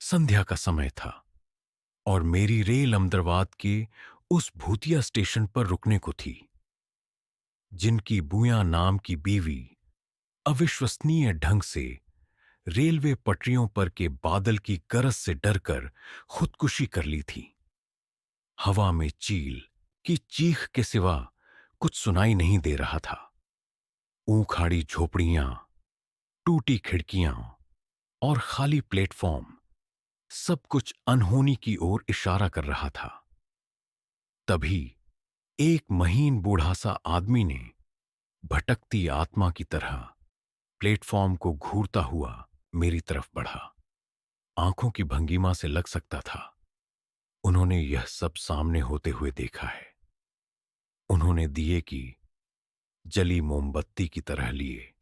संध्या का समय था और मेरी रेल अहमदाबाद के उस भूतिया स्टेशन पर रुकने को थी, जिनकी बुया नाम की बीवी अविश्वसनीय ढंग से रेलवे पटरियों पर के बादल की गरज से डरकर खुदकुशी कर ली थी। हवा में चील की चीख के सिवा कुछ सुनाई नहीं दे रहा था। ऊखाड़ी झोपड़ियां, टूटी खिड़कियां और खाली प्लेटफॉर्म, सब कुछ अनहोनी की ओर इशारा कर रहा था। तभी एक महीन बूढ़ा सा आदमी ने भटकती आत्मा की तरह प्लेटफॉर्म को घूरता हुआ मेरी तरफ बढ़ा। आंखों की भंगिमा से लग सकता था उन्होंने यह सब सामने होते हुए देखा है। उन्होंने दिए की जली मोमबत्ती की तरह लिए,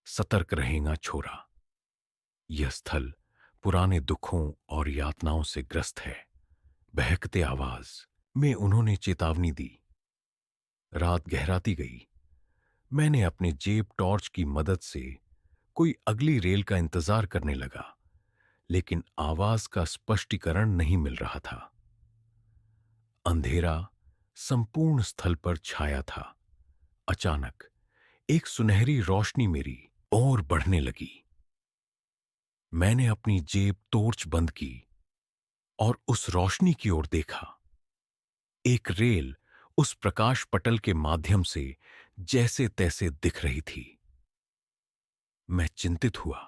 सतर्क रहेगा छोरा, यह स्थल पुराने दुखों और यातनाओं से ग्रस्त है। बहकते आवाज में उन्होंने चेतावनी दी। रात गहराती गई। मैंने अपने जेब टॉर्च की मदद से कोई अगली रेल का इंतजार करने लगा, लेकिन आवाज का स्पष्टीकरण नहीं मिल रहा था। अंधेरा संपूर्ण स्थल पर छाया था। अचानक एक सुनहरी रोशनी मेरी ओर बढ़ने लगी। मैंने अपनी जेब टॉर्च बंद की और उस रोशनी की ओर देखा। एक रेल उस प्रकाश पटल के माध्यम से जैसे तैसे दिख रही थी। मैं चिंतित हुआ,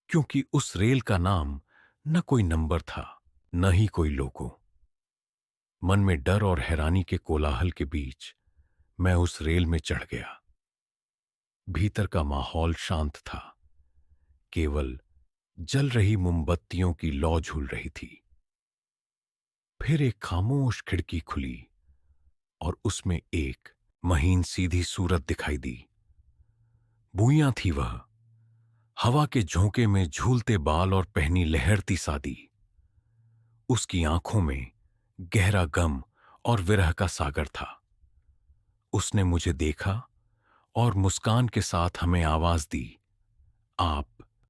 क्योंकि उस रेल का नाम न कोई नंबर था, न ही कोई लोगो। मन में डर और हैरानी के कोलाहल के बीच मैं उस रेल में चढ़ गया। भीतर का माहौल शांत था। केवल जल रही मोमबत्तियों की लौ झूल रही थी। फिर एक खामोश खिड़की खुली और उसमें एक महीन सीधी सूरत दिखाई दी। भूइयां थी वह, हवा के झोंके में झूलते बाल और पहनी लहरती सादी। उसकी आंखों में गहरा गम और विरह का सागर था। उसने मुझे देखा और मुस्कान के साथ हमें आवाज दी, आप